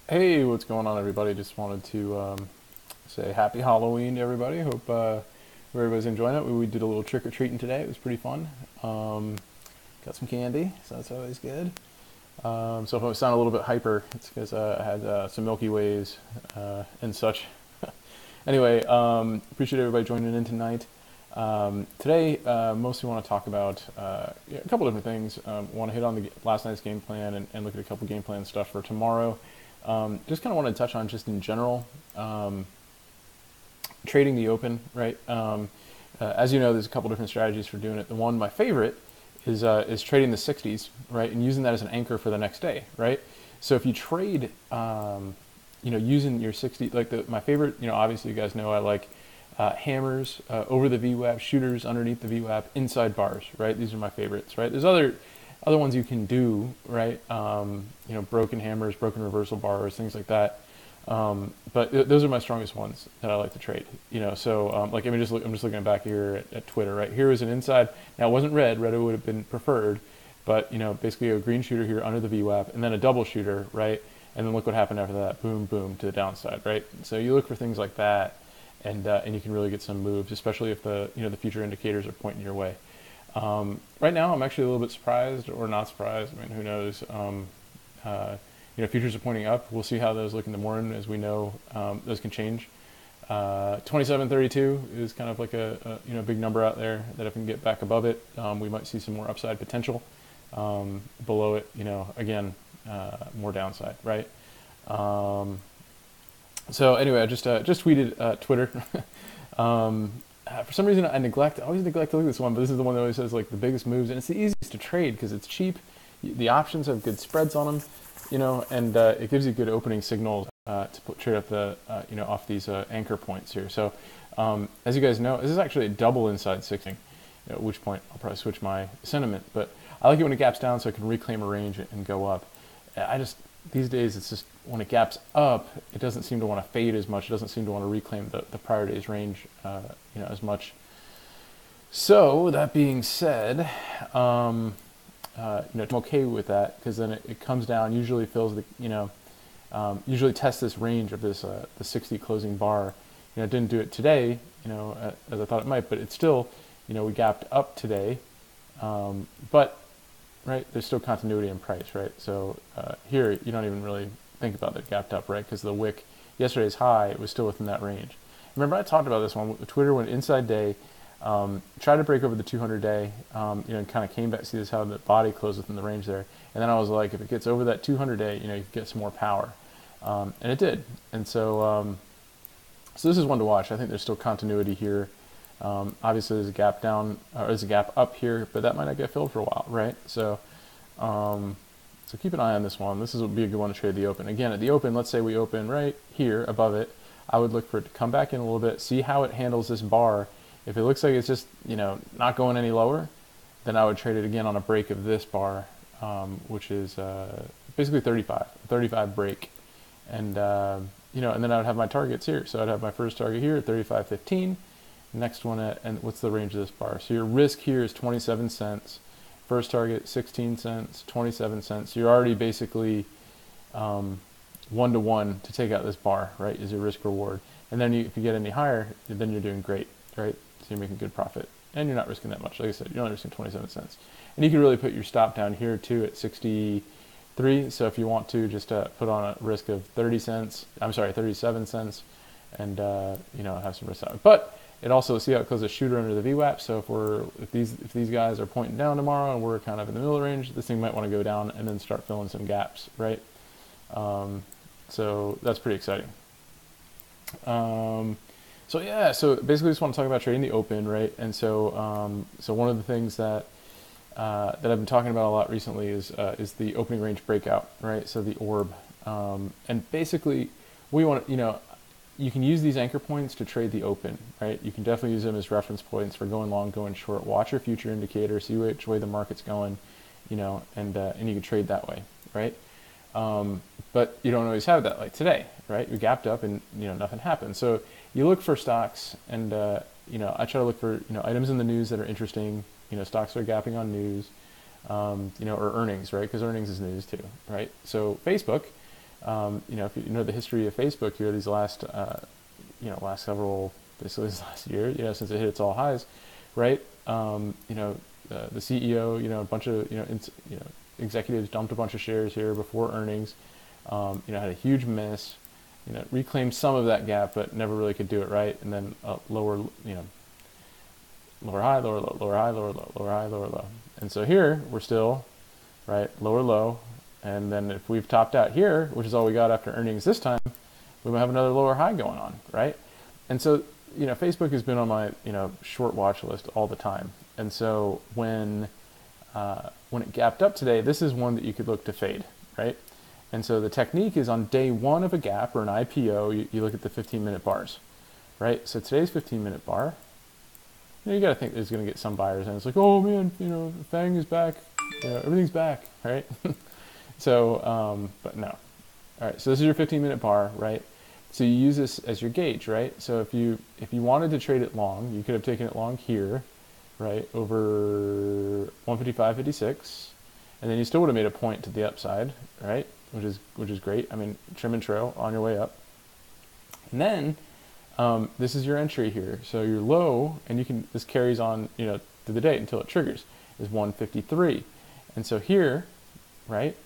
Hey, what's going on, everybody? Just wanted to say happy Halloween to everybody. Hope everybody's enjoying it. We did a little trick or treating today. It was pretty fun. Got some candy, so that's always good. So if I sound a little bit hyper, it's because I had some Milky Ways and such. Anyway, appreciate everybody joining in tonight. Today, mostly want to talk about a couple different things. Want to hit on the last night's game plan and look at a couple game plan stuff for tomorrow. Just kind of want to touch on just in general trading the open, right? As you know, there's a couple different strategies for doing it. The one, my favorite, is trading the 60s, right, and using that as an anchor for the next day, right? So if you trade, using your 60, like my favorite, obviously you guys know I like hammers over the VWAP, shooters underneath the VWAP, inside bars, right? These are my favorites, right? There's other ones you can do, right? Broken hammers, broken reversal bars, things like that. But those are my strongest ones that I like to trade. Like I'm just looking back here at Twitter, right? Here is an inside. Now it wasn't red. Red would have been preferred, but basically a green shooter here under the VWAP, and then a double shooter, right? And then look what happened after that. Boom, boom to the downside, right? So you look for things like that, and you can really get some moves, especially if the future indicators are pointing your way. Right now, I'm actually a little bit surprised or not surprised. I mean, who knows? Futures are pointing up. We'll see how those look in the morning. As we know, those can change. 27.32 is kind of like a big number out there that if we can get back above it, we might see some more upside potential. Below it, again, more downside, right? So anyway, I just tweeted Twitter. For some reason, I always neglect to look at this one, but this is the one that always says like the biggest moves, and it's the easiest to trade because it's cheap. The options have good spreads on them, and it gives you good opening signals to trade up off these anchor points here. So as you guys know, this is actually a double inside 60, at which point I'll probably switch my sentiment. But I like it when it gaps down so I can reclaim a range and go up. These days it's just when it gaps up, it doesn't seem to want to fade as much. It doesn't seem to want to reclaim the prior day's range, as much. So that being said, I'm okay with that because then it comes down, usually fills usually tests this range of this the 60 closing bar. It didn't do it today, as I thought it might, but it's still, we gapped up today, but right, there's still continuity in price, right? So here you don't even really think about that gapped up, right? Because the wick yesterday's high, it was still within that range. Remember I talked about this one. Twitter went inside day, tried to break over the 200 day, and kind of came back. See this how the body closed within the range there, and then I was like, if it gets over that 200 day, you can get some more power, and it did. And so this is one to watch. I think there's still continuity here. Obviously, there's a gap down, or there's a gap up here, but that might not get filled for a while, right? So keep an eye on this one. This would be a good one to trade the open. Again, at the open, let's say we open right here above it. I would look for it to come back in a little bit, see how it handles this bar. If it looks like it's just, not going any lower, then I would trade it again on a break of this bar, which is basically 35 break. And, and then I would have my targets here. So I'd have my first target here at 35.15. Next one and what's the range of this bar? So your risk here is 27 cents. First target, 16 cents, 27 cents. So you're already basically 1-to-1 to take out this bar, right, is your risk reward. And then if you get any higher, then you're doing great, right? So you're making good profit. And you're not risking that much. Like I said, you're only risking 27 cents. And you can really put your stop down here too at 63. So if you want to just put on a risk of 37 cents, and have some risk out. But it also, see how it closes a shooter under the VWAP. So if these guys are pointing down tomorrow and we're kind of in the middle of the range, this thing might want to go down and then start filling some gaps, right? So that's pretty exciting. So basically, just want to talk about trading the open, right? And so one of the things that I've been talking about a lot recently is the opening range breakout, right? So the orb, and basically we want to, you can use these anchor points to trade the open, right? You can definitely use them as reference points for going long, going short. Watch your future indicator, see which way the market's going, and you can trade that way, right? But you don't always have that, like today, right? You gapped up and nothing happened. So you look for stocks, and I try to look for items in the news that are interesting. Stocks that are gapping on news, or earnings, right? Because earnings is news too, right? So Facebook. If you know the history of Facebook here, these last, last several, basically this last year, since it hit its all highs, right? The CEO, a bunch of, executives dumped a bunch of shares here before earnings, had a huge miss, reclaimed some of that gap, but never really could do it right. And then lower high, lower low, lower high, lower low, lower high, lower low. And so here we're still, right, lower low. And then if we've topped out here, which is all we got after earnings this time, we might have another lower high going on, right? And so, Facebook has been on my, short watch list all the time. And so when it gapped up today, this is one that you could look to fade, right? And so the technique is on day one of a gap or an IPO, you look at the 15-minute bars, right? So today's 15-minute bar, you got to think there's going to get some buyers, and it's like, oh man, FANG is back, everything's back, right? So, but no. All right, so this is your 15-minute bar, right? So you use this as your gauge, right? So if you wanted to trade it long, you could have taken it long here, right, over 155.56, and then you still would have made a point to the upside, right? Which is great. I mean, trim and trail on your way up. And then this is your entry here. So your low, and this carries on, through the day until it triggers, is 153. And so here, right,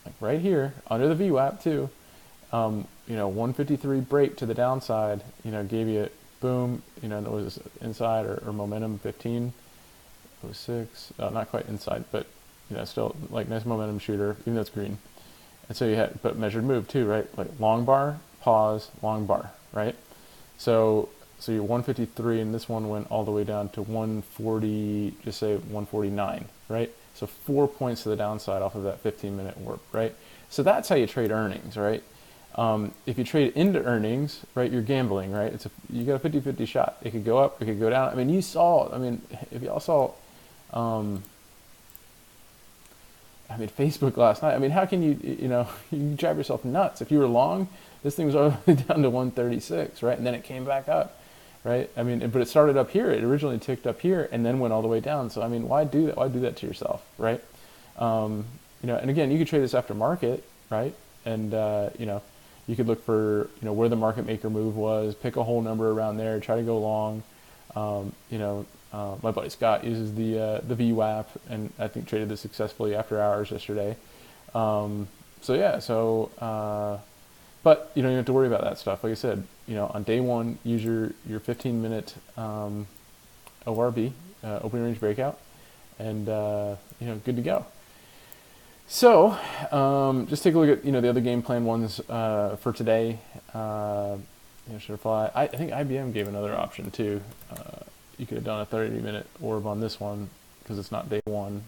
like right here, under the VWAP too, 153 break to the downside, gave you boom, it was inside or momentum 15.06, not quite inside, but still like nice momentum shooter, even though it's green. And so you had, but measured move too, right? Like long bar, pause, long bar, right? So you're 153, and this one went all the way down to 140, just say 149, right? So 4 points to the downside off of that 15-minute warp, right? So that's how you trade earnings, right? If you trade into earnings, right, you're gambling, right? You got a 50-50 shot. It could go up, it could go down. I mean, if y'all saw, Facebook last night, how can you drive yourself nuts? If you were long, this thing was all the way down to 136, right? And then it came back up, right? But it started up here. It originally ticked up here and then went all the way down. So, why do that? Why do that to yourself, right? And again, you could trade this after market, right? And, you could look for, where the market maker move was, pick a whole number around there, try to go long. My buddy Scott uses the VWAP, and I think traded this successfully after hours yesterday. But you don't have to worry about that stuff. Like I said, on day one, use your 15-minute ORB, open range breakout, and good to go. So just take a look at the other game plan ones for today. Should fly. I think IBM gave another option too. You could have done a 30-minute orb on this one because it's not day one.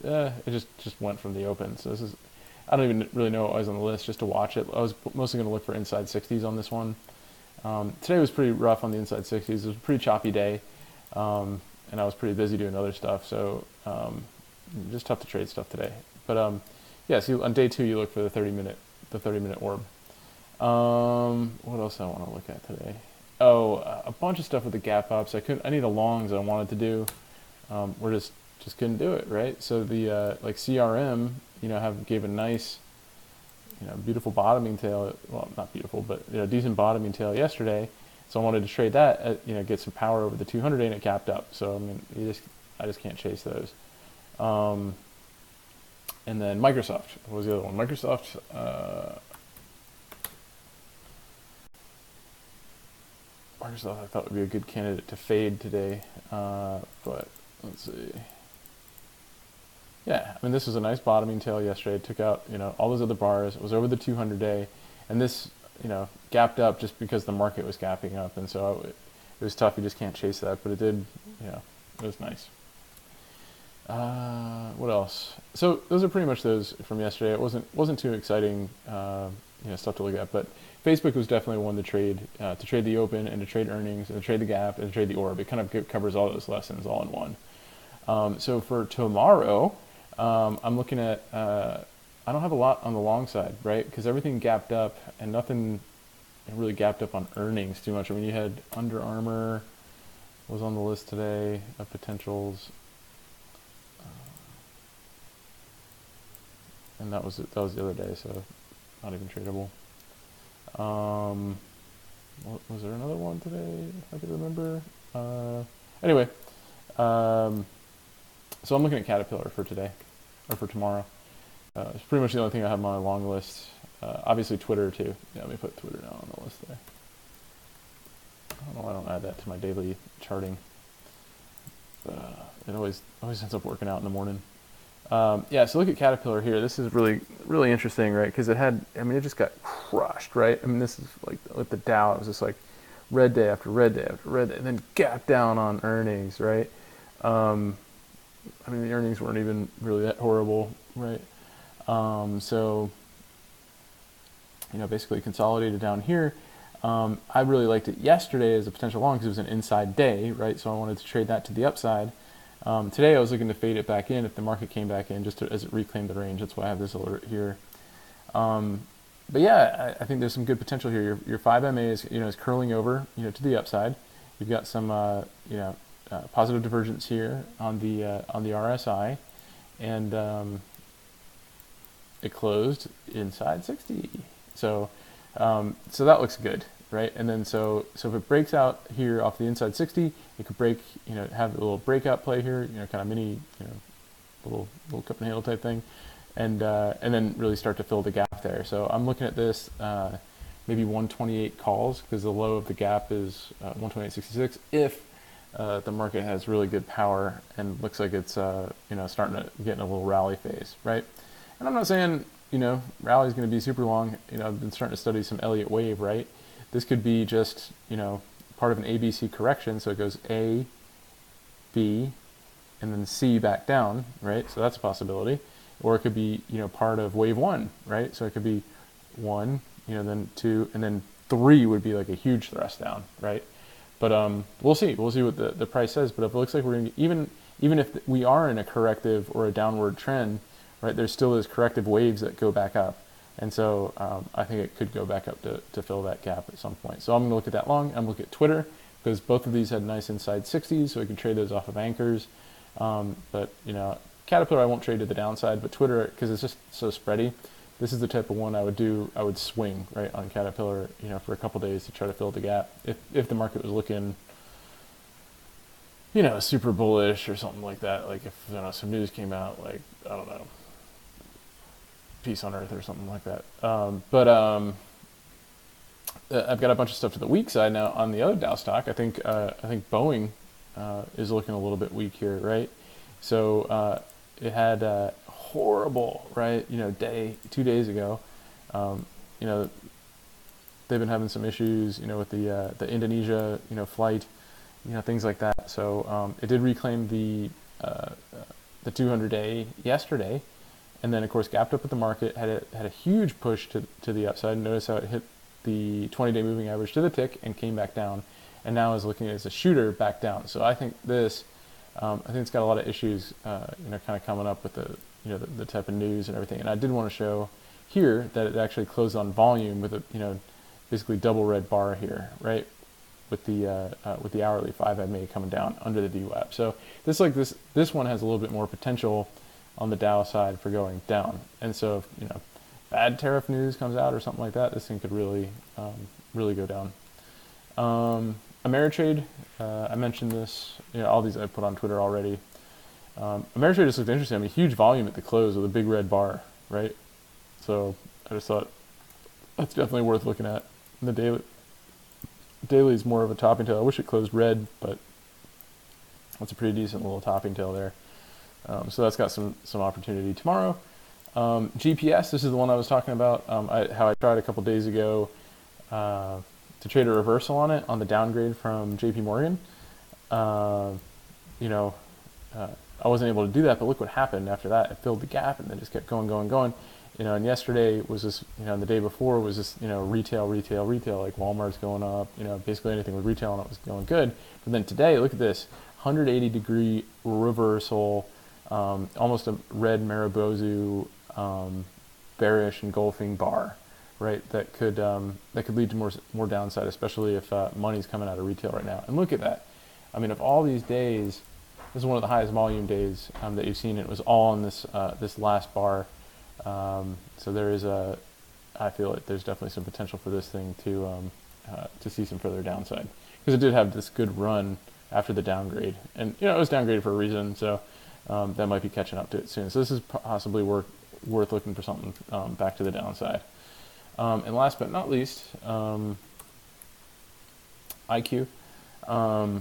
It just went from the open. So this is, I don't even really know what was on the list just to watch it. I was mostly going to look for inside 60s on this one. Today was pretty rough on the inside 60s. It was a pretty choppy day, and I was pretty busy doing other stuff. So just tough to trade stuff today. But so on day two you look for the 30-minute orb. What else I want to look at today? A bunch of stuff with the gap ups. I need a longs I wanted to do. We're just couldn't do it, right? So the like CRM, gave a nice, beautiful bottoming tail. Well, not beautiful, but decent bottoming tail yesterday. So I wanted to trade that, get some power over the 200-day, and it capped up. So I just can't chase those. And then Microsoft. What was the other one? Microsoft. Microsoft I thought would be a good candidate to fade today, but let's see. Yeah, this was a nice bottoming tail yesterday. It took out all those other bars. It was over the 200-day, and this gapped up just because the market was gapping up, and so it was tough. You just can't chase that, but it did. It was nice. What else? So those are pretty much those from yesterday. It wasn't too exciting, stuff to look at, but Facebook was definitely one to trade the open and to trade earnings and to trade the gap and to trade the orb. It kind of covers all those lessons all in one. So for tomorrow, I'm looking at, I don't have a lot on the long side, right? Because everything gapped up and nothing really gapped up on earnings too much. You had Under Armour was on the list today of potentials. and that was the other day, so not even tradable. Was there another one today? If I could remember. Anyway, so I'm looking at Caterpillar for today, or for tomorrow. It's pretty much the only thing I have on my long list. Obviously Twitter too. Yeah, let me put Twitter now on the list there. I don't know why I don't add that to my daily charting. It always ends up working out in the morning. Yeah, so look at Caterpillar here. This is really interesting, right? Because it just got crushed, right? I mean, this is like with the Dow, it was just like red day after red day after red day, and then gap down on earnings, right? The earnings weren't even really that horrible, right? So, basically consolidated down here. I really liked it yesterday as a potential long because it was an inside day, right? So I wanted to trade that to the upside. Today I was looking to fade it back in if the market came back in as it reclaimed the range. That's why I have this alert here. But yeah, I think there's some good potential here. Your 5MA is curling over, to the upside. You've got some, positive divergence here on the RSI, and it closed inside 60. So that looks good, right? And then so if it breaks out here off the inside 60, it could break, have a little breakout play here, kind of mini, little cup and handle type thing, and then really start to fill the gap there. So I'm looking at this maybe 128 calls because the low of the gap is 128.66 if the market has really good power and looks like it's starting to get in a little rally phase, right? And I'm not saying rally is going to be super long. I've been starting to study some Elliott wave, right? This could be just part of an ABC correction, so it goes A, B, and then C back down, right? So that's a possibility. Or it could be part of wave one, right? So it could be one, then two, and then three would be like a huge thrust down, right? But we'll see. We'll see what the price says. But if it looks like we're going to, even if we are in a corrective or a downward trend, right, there's still those corrective waves that go back up. And so I think it could go back up to fill that gap at some point. So I'm going to look at that long. I'm going to look at Twitter because both of these had nice inside 60s, so we can trade those off of anchors. But Caterpillar I won't trade to the downside, but Twitter, because it's just so spready, this is the type of one I would swing, right, on Caterpillar, for a couple days to try to fill the gap. If the market was looking, super bullish or something like that, like if some news came out, like, I don't know, peace on earth or something like that. I've got a bunch of stuff to the weak side now on the other Dow stock. I think Boeing is looking a little bit weak here, right? So it had a horrible, right, day 2 days ago. They've been having some issues, with the Indonesia, flight, things like that. So it did reclaim the 200-day yesterday. And then, of course, gapped up at the market, had a huge push to the upside. Notice how it hit the 20-day moving average to the tick and came back down, and now is looking as a shooter back down. So I think this, I think it's got a lot of issues, kind of coming up with the type of news and everything. And I did want to show here that it actually closed on volume with a, basically double red bar here, right? With the hourly 5MA coming down under the VWAP. So this one has a little bit more potential on the Dow side for going down. And so if bad tariff news comes out or something like that, this thing could really go down. Ameritrade, I mentioned this, all these I put on Twitter already. Ameritrade just looked interesting. Huge volume at the close with a big red bar, right? So I just thought that's definitely worth looking at. And the daily is more of a topping tail. I wish it closed red, but that's a pretty decent little topping tail there. So that's got some opportunity tomorrow. GPS, this is the one I was talking about, how I tried a couple days ago to trade a reversal on it on the downgrade from JP Morgan. I wasn't able to do that, but look what happened after that. It filled the gap and then just kept going. And yesterday was this, and the day before was this, retail, like Walmart's going up, basically anything with retail on it was going good. But then today, look at this, 180-degree reversal, almost a red Maribozu bearish engulfing bar, right? That could lead to more downside, especially if money's coming out of retail right now. And look at that. Of all these days, this is one of the highest volume days that you've seen. It was all in this last bar So there is I feel like there's definitely some potential for this thing to see some further downside, because it did have this good run after the downgrade, and it was downgraded for a reason, so that might be catching up to it soon. So this is possibly worth looking for something back to the downside. And last but not least, IQ. I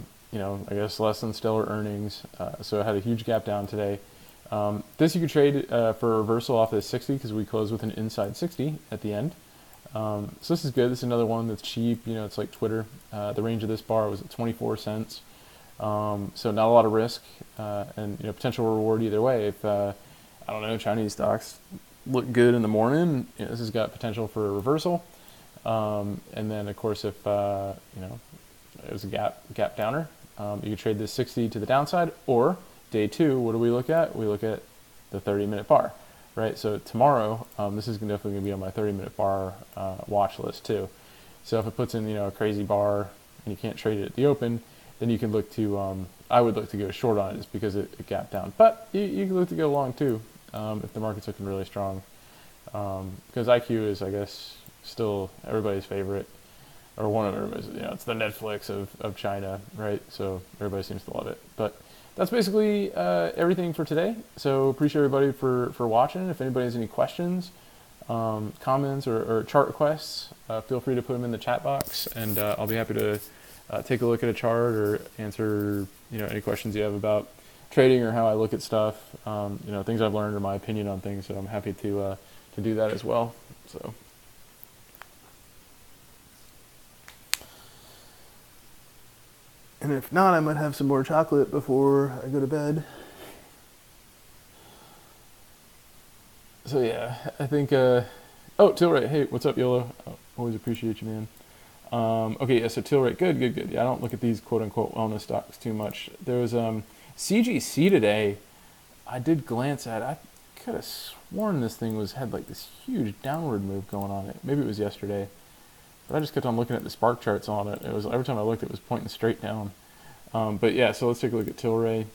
guess less than stellar earnings, so it had a huge gap down today. This you could trade for a reversal off of this 60, because we closed with an inside 60 at the end. So this is good. This is another one that's cheap. It's like Twitter. The range of this bar was at 24 cents. So not a lot of risk, and potential reward either way. If I don't know, Chinese stocks look good in the morning, this has got potential for a reversal. And then of course, if it was a gap downer, you could trade this 60 to the downside. Or day two, what do we look at? We look at the 30-minute bar, right? So tomorrow, this is definitely going to be on my 30-minute bar watch list too. So if it puts in a crazy bar and you can't trade it at the open, then you can look to I would look to go short on it just because it gapped down. But you can look to go long too if the market's looking really strong, because IQ is, I guess, still everybody's favorite, or one of everybody's. It's the Netflix of China, right? So everybody seems to love it. But that's basically everything for today. So appreciate everybody for watching. If anybody has any questions, comments, or chart requests, feel free to put them in the chat box, and I'll be happy to take a look at a chart or answer any questions you have about trading or how I look at stuff. Things I've learned or my opinion on things. So I'm happy to do that as well. So. And if not, I might have some more chocolate before I go to bed. So yeah, I think, oh, Tilray, hey, what's up, YOLO? Always appreciate you, man. Okay, yeah, so Tilray, good. Yeah, I don't look at these quote-unquote wellness stocks too much. There was CGC today. I did glance at it. I could have sworn this thing had like this huge downward move going on it. Maybe it was yesterday. But I just kept on looking at the spark charts on it. It was, every time I looked, it was pointing straight down. But yeah, so let's take a look at Tilray.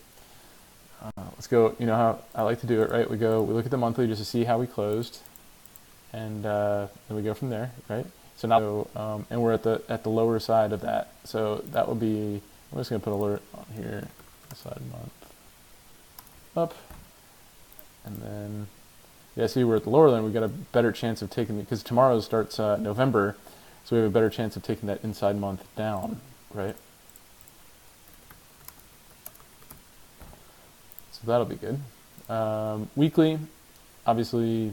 Let's go, how I like to do it, right? We look at the monthly just to see how we closed. And then we go from there, right? So now, and we're at the lower side of that. So that would be, I'm just going to put alert on here, side month up. And then, yeah, see, we're at the lower line. We've got a better chance of taking, because tomorrow starts November. So we have a better chance of taking that inside month down, right? So that'll be good. Weekly, obviously,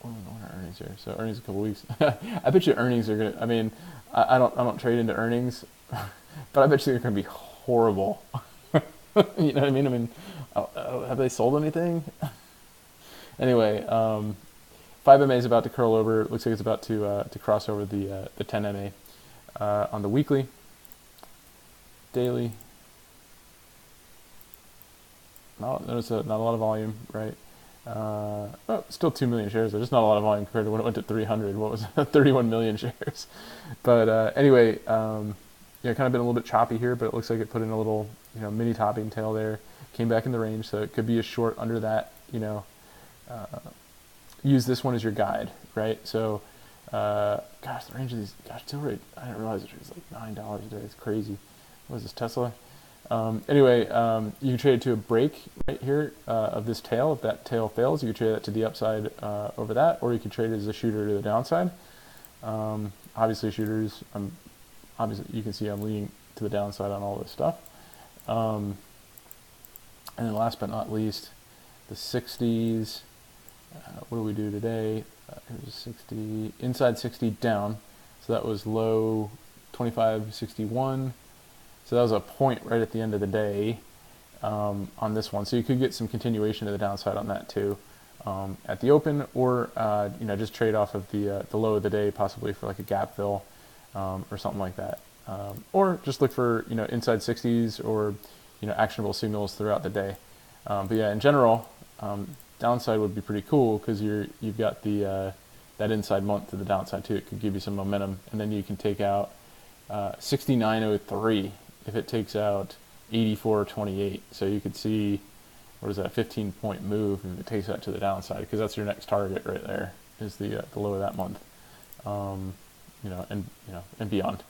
what are earnings here? So earnings a couple weeks. I bet you earnings are gonna. I mean, I don't trade into earnings, but I bet you they're gonna be horrible. You know what I mean? I mean, have they sold anything? Anyway, 5MA is about to curl over. It looks like it's about to cross over the 10MA on the weekly, daily. Notice not a lot of volume, right? Still 2 million shares. There's just not a lot of volume compared to when it went to 300. What was it? 31 million shares. But anyway, kind of been a little bit choppy here, but it looks like it put in a little, mini topping tail there. Came back in the range, so it could be a short under that. Use this one as your guide, right? So, gosh, the range of these, Tilray, I didn't realize it was like $9 a day. It's crazy. What is this, Tesla? Anyway, you can trade it to a break right here of this tail. If that tail fails, you can trade that to the upside over that, or you can trade it as a shooter to the downside. Obviously, shooters, obviously you can see I'm leaning to the downside on all this stuff. And then last but not least, the 60s. What do we do today? Here's 60, inside 60 down. So that was low 25.61. So that was a point right at the end of the day on this one. So you could get some continuation to the downside on that too at the open, or just trade off of the low of the day, possibly for like a gap fill or something like that. Or just look for inside 60s or actionable signals throughout the day. But yeah, in general, downside would be pretty cool because you've got the that inside month to the downside too. It could give you some momentum, and then you can take out 69.03 if it takes out 84.28. So you could see what is that, 15-point move if it takes that to the downside, because that's your next target right there, is the low of that month, and beyond.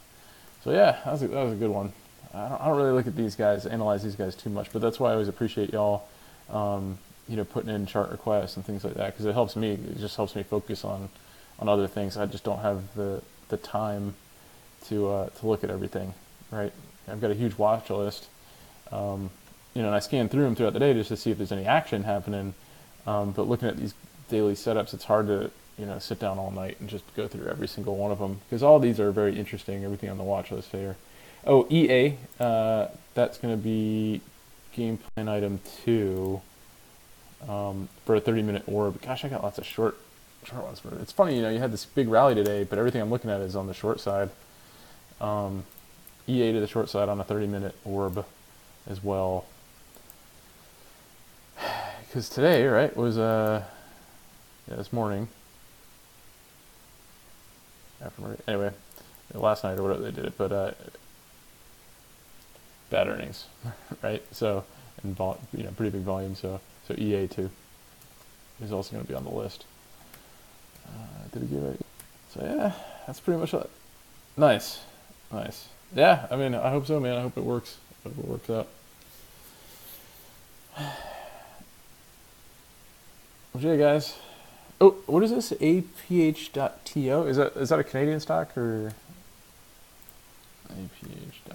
So yeah, that was a good one. I don't really look at these guys, analyze these guys too much, but that's why I always appreciate y'all, putting in chart requests and things like that, because it helps me. It just helps me focus on other things. I just don't have the time to look at everything, right? I've got a huge watch list, and I scan through them throughout the day just to see if there's any action happening. But looking at these daily setups, it's hard to sit down all night and just go through every single one of them, because all these are very interesting. Everything on the watch list here. Oh, EA, that's going to be game plan item 2 for a 30-minute orb. Gosh, I got lots of short ones. It's funny, you had this big rally today, but everything I'm looking at is on the short side. EA to the short side on a 30-minute orb as well. Because today, right, was this morning. Anyway, last night or whatever they did it, but bad earnings, right? So, and pretty big volume. So EA too is also going to be on the list. Did we give it? So yeah, that's pretty much it. Nice. Yeah, I mean, I hope so, man. I hope it works. I hope it works out. Well, yeah, guys. Oh, what is this? APH.to? Is that a Canadian stock or APH.to?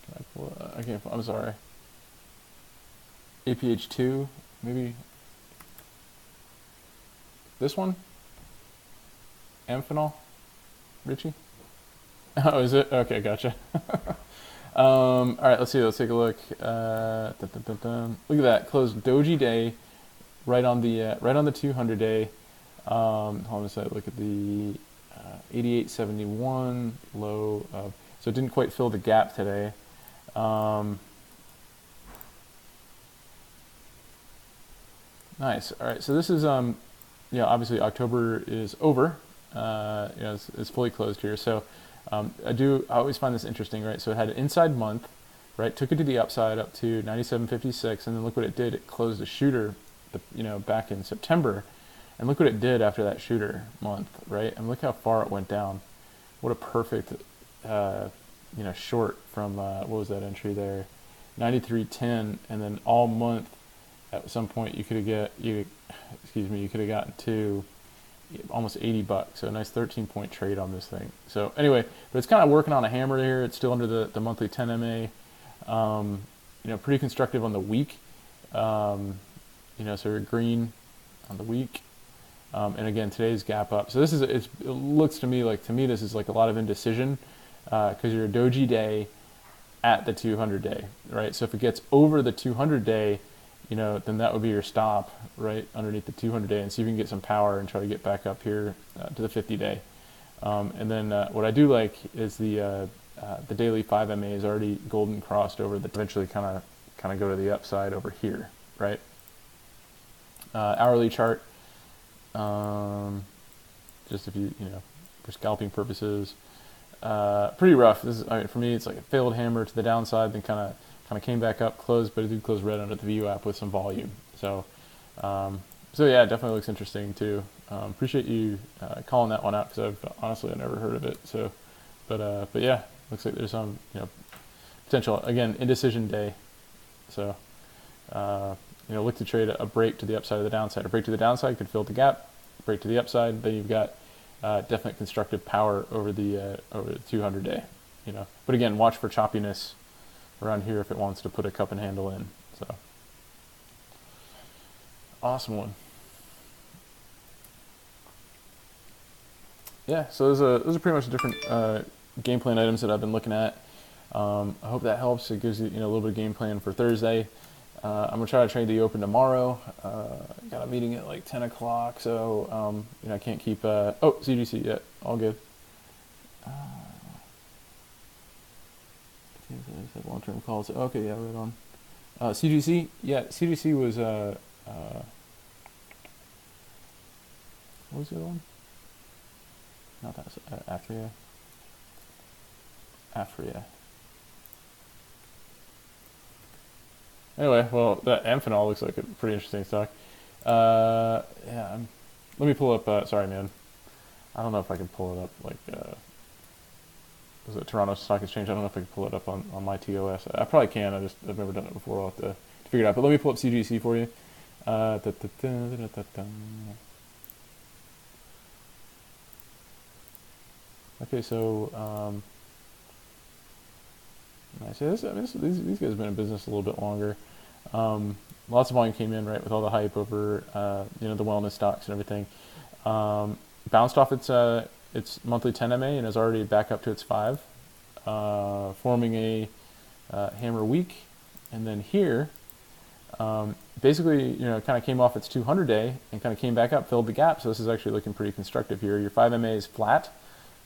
Can I pull it? I can't. I'm sorry. APH2, maybe. This one? Amphenol? Richie? Oh, is it? Okay, gotcha. All right, let's see. Let's take a look. Look at that. Closed doji day right on the 200 day. Hold on a second. Look at the 88.71 low. So it didn't quite fill the gap today. Nice. All right. So this is obviously October is over. It's fully closed here. So I always find this interesting, right? So it had an inside month, right? Took it to the upside up to 97.56, and then look what it did. It closed a shooter, back in September, and look what it did after that shooter month, right? And look how far it went down. What a perfect, short from what was that entry there, 93.10, and then all month. At some point, you could have gotten to almost $80. So a nice 13-point trade on this thing. So anyway, but it's kind of working on a hammer here. It's still under the monthly 10 MA. Pretty constructive on the week. So we're green on the week. And again, today's gap up. So it looks to me this is like a lot of indecision because you're a doji day at the 200 day, right? So if it gets over the 200 day, then that would be your stop, right, underneath the 200 day, and see if you can get some power and try to get back up here to the 50 day. And then what I do like is the daily 5 MA is already golden crossed over the eventually kind of go to the upside over here, right? Hourly chart, just if you for scalping purposes, pretty rough. For me, it's like a failed hammer to the downside, then kind of came back up, closed, but it did close red under the VWAP with some volume. So yeah, it definitely looks interesting too. Appreciate you calling that one out, because I've never heard of it. So, but yeah, looks like there's some potential, again, indecision day. So look to trade a break to the upside or the downside. A break to the downside could fill the gap. Break to the upside, then you've got definite constructive power over the 200 day. But again, watch for choppiness around here if it wants to put a cup and handle in. So awesome one. Yeah, so those are pretty much the different game plan items that I've been looking at. I hope that helps. It gives you a little bit of game plan for Thursday. I'm gonna try to trade the open tomorrow. Got a meeting at like 10 o'clock, so I can't keep. CGC, yeah, all good. Long-term calls. Okay, yeah, right on. CGC, yeah, CGC was what was the other one? Not that. Afria. Anyway, well, that Amphenol looks like a pretty interesting stock. Yeah, let me pull up. Sorry, man. I don't know if I can pull it up. Like, was it Toronto Stock Exchange? I don't know if I can pull it up on my TOS. I probably can. I've never done it before. I'll have to figure it out. But let me pull up CGC for you. Okay, so nice. Yeah, these guys have been in business a little bit longer. Lots of volume came in, right, with all the hype over the wellness stocks and everything. Bounced off its monthly 10 MA and is already back up to its 5, forming a hammer week. And then here, basically, kind of came off its 200 day and kind of came back up, filled the gap. So this is actually looking pretty constructive here. Your 5 MA is flat,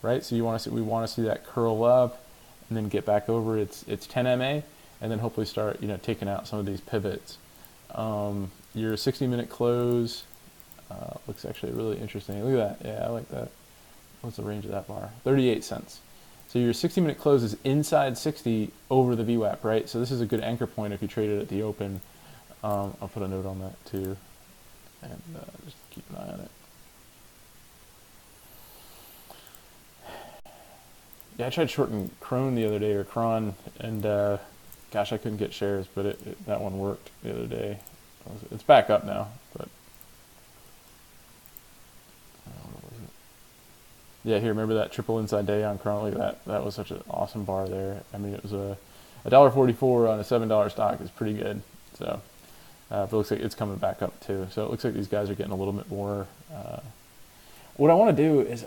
right? So we want to see that curl up and then get back over its 10 MA and then hopefully start, taking out some of these pivots. Your 60-minute close looks actually really interesting. Look at that. Yeah, I like that. What's the range of that bar? 38 cents. So your 60-minute close is inside 60 over the VWAP, right? So this is a good anchor point if you trade it at the open. I'll put a note on that too, and just keep an eye on it. Yeah, I tried shorting Cron the other day, or Cron, and gosh, I couldn't get shares, but that one worked the other day. It's back up now, but yeah, here, remember that triple inside day on Cron? Look at that. That was such an awesome bar there. I mean, it was a $1.44 on a $7 stock is pretty good. So, but it looks like it's coming back up too. So it looks like these guys are getting a little bit more. What I want to do is,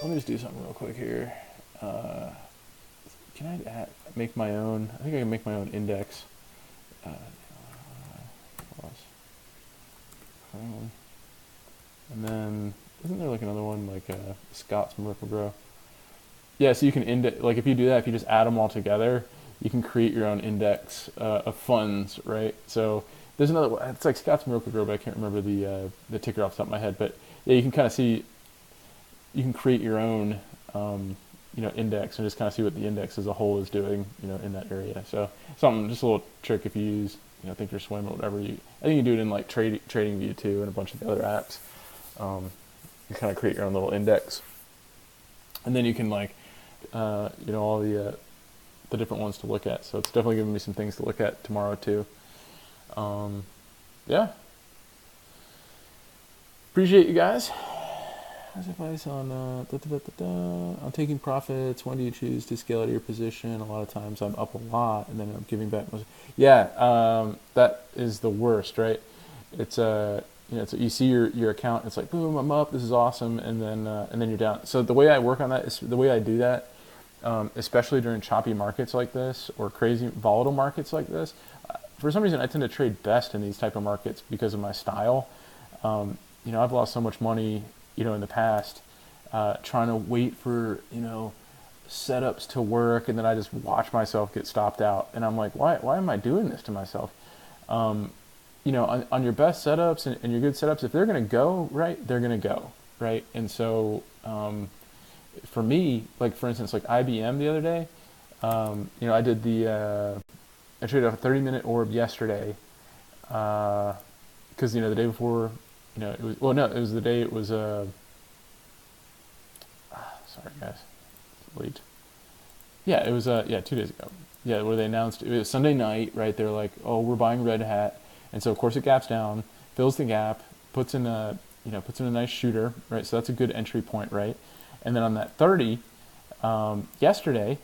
let me just do something real quick here. Can I make my own? I think I can make my own index. And then, isn't there like another one, like Scott's Miracle Grow? Yeah, so you can index, like if you do that, if you just add them all together, you can create your own index of funds, right? So there's another one, it's like Scott's Miracle Grow, but I can't remember the ticker off the top of my head. But yeah, you can kind of see, you can create your own, index and just kind of see what the index as a whole is doing, in that area. So something, just a little trick if you use, Thinkorswim or whatever. I think you can do it in like TradingView too and a bunch of the other apps. You kind of create your own little index, and then you can like, all the different ones to look at. So it's definitely giving me some things to look at tomorrow too. Yeah. Appreciate you guys. How's advice on on taking profits? When do you choose to scale out of your position? A lot of times I'm up a lot and then I'm giving back. Yeah, that is the worst, right? It's you see your account. It's like, boom, I'm up. This is awesome, and then you're down. So the way I work on that is the way I do that, especially during choppy markets like this or crazy volatile markets like this. For some reason, I tend to trade best in these type of markets because of my style. I've lost so much money, in the past, trying to wait for, setups to work, and then I just watch myself get stopped out. And I'm like, why am I doing this to myself? On your best setups and your good setups, if they're going to go, right, they're going to go, right? And so, for me, like, for instance, like IBM the other day, I did I traded a 30-minute orb yesterday, because, the day before, it was the day it was, sorry guys, it's late. Yeah, it was, 2 days ago. Yeah, where they announced, it was Sunday night, right? They're like, oh, we're buying Red Hat. And so of course it gaps down, fills the gap, puts in a nice shooter, right? So that's a good entry point, right? And then on that 30, yesterday,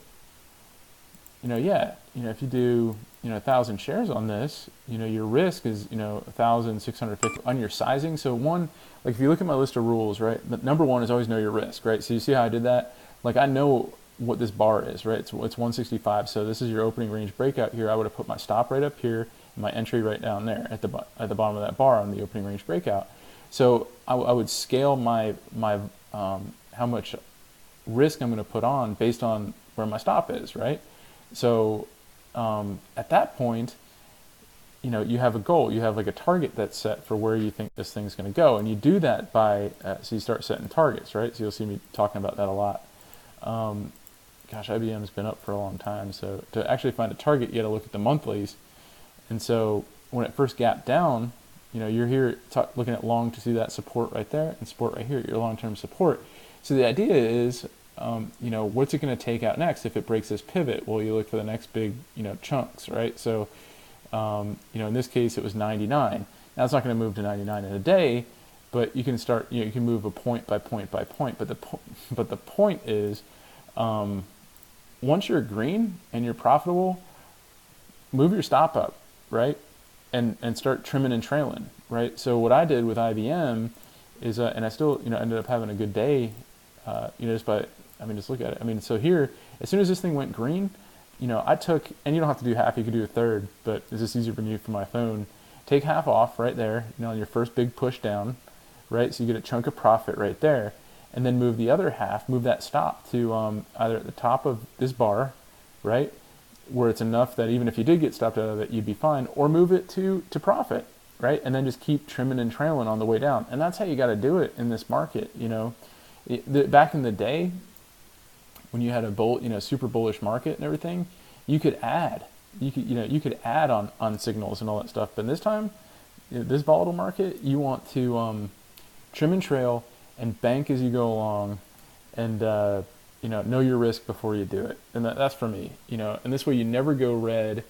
if you do, 1,000 shares on this, your risk is, 1,650 on your sizing. So one, like if you look at my list of rules, right, the number one is always know your risk, right? So you see how I did that? Like I know what this bar is, right? It's 165. So this is your opening range breakout here. I would have put my stop right up here and my entry right down there at the bottom of that bar on the opening range breakout. So I would scale my how much risk I'm going to put on based on where my stop is, right? So at that point, you have a goal, you have like a target that's set for where you think this thing's going to go, and you do that by so you start setting targets, right? So you'll see me talking about that a lot. Gosh, IBM's been up for a long time, so to actually find a target, you got to look at the monthlies, And so when it first gapped down, you're here looking at long to see that support right there and support right here, your long-term support. So the idea is, what's it going to take out next if it breaks this pivot? Well, you look for the next big, chunks, right? So, in this case, it was 99. Now it's not going to move to 99 in a day, but you can start, you can move a point by point by point. But the point is, once you're green and you're profitable, move your stop up, right? And start trimming and trailing, right? So what I did with IBM is, and I still, ended up having a good day, just look at it. So here, as soon as this thing went green, I took, and you don't have to do half, you could do a third, but it's just easier for me from my phone. Take half off right there, on your first big push down, right? So you get a chunk of profit right there, and then move the other half, move that stop to either at the top of this bar, right? Where it's enough that even if you did get stopped out of it, you'd be fine, or move it to profit, right? And then just keep trimming and trailing on the way down. And that's how you got to do it in this market, Back in the day, when you had a super bullish market and everything, you could add on signals and all that stuff. But this time, this volatile market, you want to trim and trail and bank as you go along, and know your risk before you do it. And that's for me, and this way you never go red,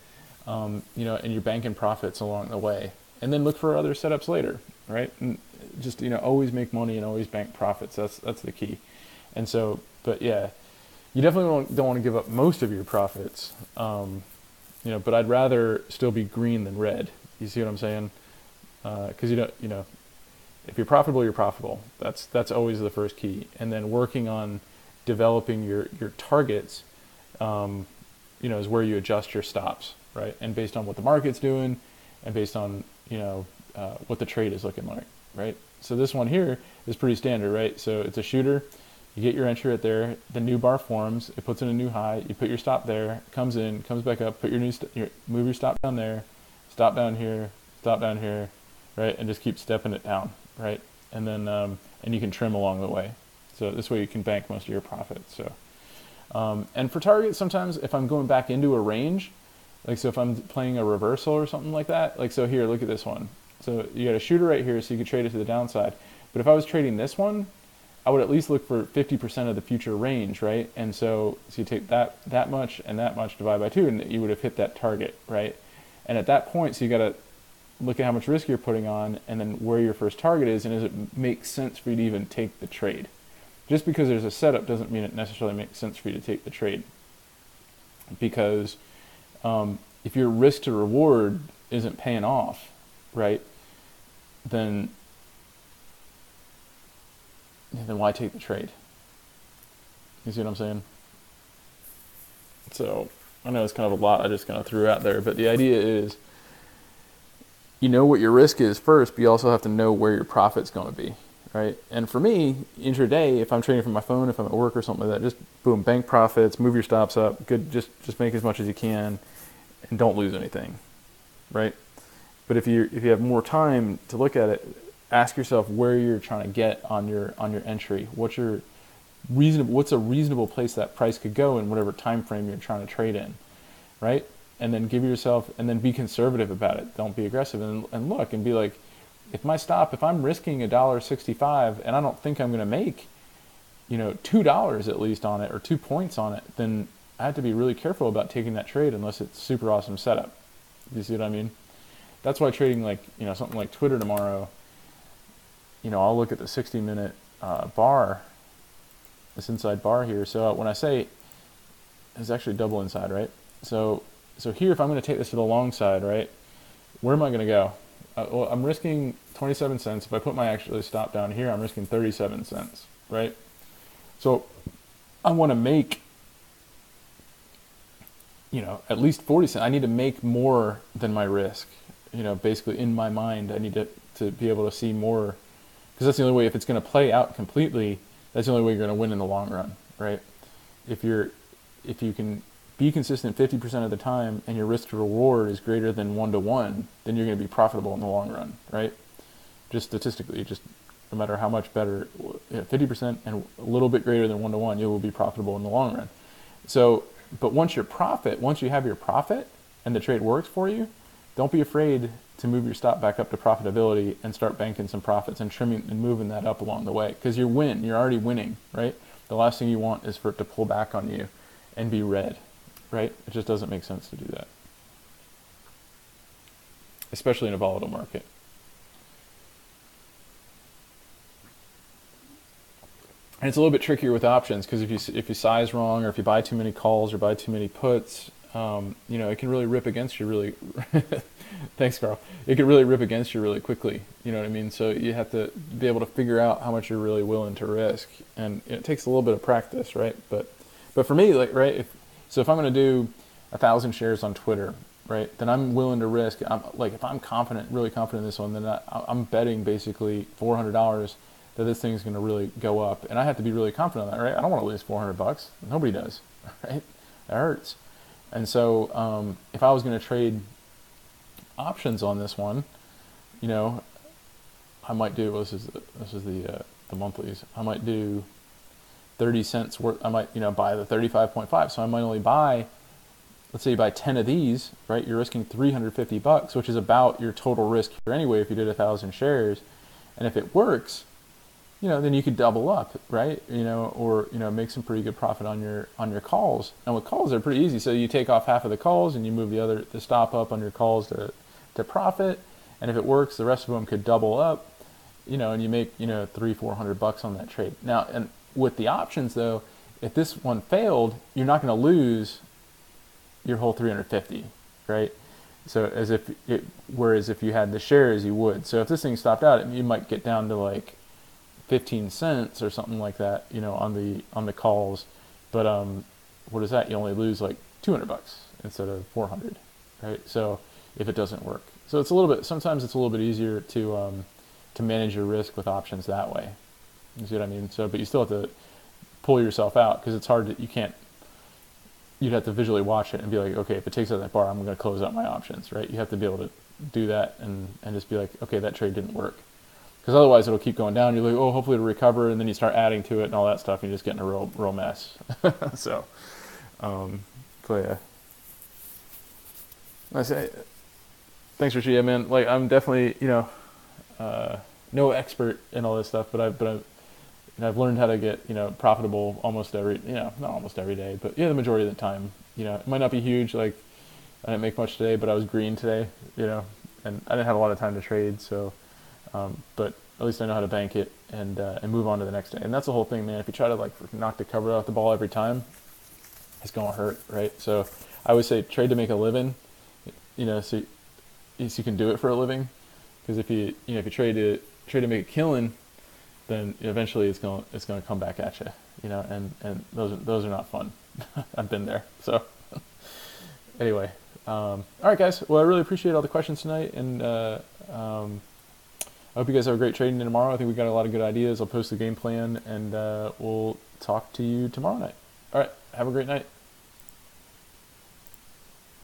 and you're banking profits along the way, and then look for other setups later, right? And just, always make money and always bank profits. That's the key. And so, but yeah, you definitely don't want to give up most of your profits, but I'd rather still be green than red. You see what I'm saying? Because if you're profitable, you're profitable. That's always the first key. And then working on developing your targets, is where you adjust your stops, right? And based on what the market's doing, and based on what the trade is looking like, right? So this one here is pretty standard, right? So it's a shooter. You get your entry right there. The new bar forms. It puts in a new high. You put your stop there. Comes in, comes back up. Put your move your stop down there. Stop down here. Stop down here, right? And just keep stepping it down, right? And then and you can trim along the way. So this way you can bank most of your profits. So, and for targets, sometimes if I'm going back into a range, like so if I'm playing a reversal or something like that, like so here, look at this one. So you got a shooter right here, so you could trade it to the downside. But if I was trading this one, I would at least look for 50% of the future range, right? And so you take that much and that much, divide by 2, and you would have hit that target, right? And at that point, so you got to look at how much risk you're putting on, and then where your first target is, and does it make sense for you to even take the trade? Just because there's a setup doesn't mean it necessarily makes sense for you to take the trade. Because if your risk to reward isn't paying off, right, then why take the trade? You see what I'm saying? So I know it's kind of a lot I just kind of threw out there, but the idea is, what your risk is first, but you also have to know where your profit's going to be, right? And for me, intraday, if I'm trading from my phone, if I'm at work or something like that, just boom, bank profits, move your stops up, good, just make as much as you can, and don't lose anything, right? But if you have more time to look at it, ask yourself where you're trying to get on your entry. What's a reasonable place that price could go in whatever time frame you're trying to trade in, right? And then and then be conservative about it. Don't be aggressive, and look and be like, if I'm risking $1.65 and I don't think I'm going to make, $2 at least on it, or 2 points on it, then I have to be really careful about taking that trade unless it's super awesome setup. You see what I mean? That's why trading something like Twitter tomorrow, I'll look at the 60-minute bar, this inside bar here. So when I say it's actually double inside, right? So here, if I'm going to take this to the long side, right, where am I going to go? Well, I'm risking 27 cents. If I put my actual stop down here, I'm risking 37 cents, right? So I want to make, at least 40 cents. I need to make more than my risk. Basically in my mind, I need to be able to see more, because that's the only way, if it's going to play out completely, that's the only way you're going to win in the long run, right? If you can be consistent 50% of the time and your risk to reward is greater than 1-to-1, then you're going to be profitable in the long run, right? Just statistically, just no matter how much better, 50% and a little bit greater than 1-to-1, you will be profitable in the long run. So, but once you have your profit and the trade works for you, don't be afraid to move your stop back up to profitability and start banking some profits and trimming and moving that up along the way, because you're already winning, right? The last thing you want is for it to pull back on you and be red, right? It just doesn't make sense to do that, especially in a volatile market. And it's a little bit trickier with options, because if you size wrong, or if you buy too many calls or buy too many puts, it can really rip against you really. Thanks, Carl. It can really rip against you really quickly. You know what I mean? So you have to be able to figure out how much you're really willing to risk, and it takes a little bit of practice, right? But for me, like, right, if I'm going to do 1,000 shares on Twitter, right, then I'm willing to risk. If I'm confident, really confident in this one, then I'm betting basically $400 that this thing's going to really go up, and I have to be really confident in that, right? I don't want to lose $400. Nobody does, right? That hurts. And so if I was going to trade options on this one, I might do, this is the monthlies. I might do 30 cents worth. I might buy the 35.5. So I might only buy, let's say you buy 10 of these, right? You're risking $350, which is about your total risk here anyway if you did 1,000 shares. And if it works, then you could double up, right? Or make some pretty good profit on your calls. And with calls, they're pretty easy. So you take off half of the calls and you move the stop up on your calls to profit. And if it works, the rest of them could double up, and you make $300-400 on that trade. Now, and with the options though, if this one failed, you're not going to lose your whole 350, right? So whereas if you had the shares, you would. So if this thing stopped out, you might get down to like 15 cents or something like that, on the calls. But what is that? You only lose like $200 instead of 400, right? So if it doesn't work, so sometimes it's a little bit easier to manage your risk with options that way. You see what I mean? So, but you still have to pull yourself out, because it's hard you'd have to visually watch it and be like, okay, if it takes out that bar, I'm going to close out my options, right? You have to be able to do that and just be like, okay, that trade didn't work. Because otherwise it'll keep going down. You're like, oh, hopefully it'll recover, and then you start adding to it and all that stuff, and you just get in a real mess. So yeah. I say, thanks, Richie. Yeah, man. Like, I'm definitely no expert in all this stuff, but I've learned how to get profitable almost every not almost every day, but the majority of the time. It might not be huge. Like, I didn't make much today, but I was green today. And I didn't have a lot of time to trade, so. But at least I know how to bank it and move on to the next day. And that's the whole thing, man. If you try to knock the cover off the ball every time, it's gonna hurt, right? So I would say trade to make a living, so you can do it for a living. Because if you trade to make a killing, then eventually it's gonna come back at you, and those are not fun. I've been there. So anyway, all right, guys. Well, I really appreciate all the questions tonight, and I hope you guys have a great trading day tomorrow. I think we got a lot of good ideas. I'll post the game plan, and we'll talk to you tomorrow night. All right. Have a great night.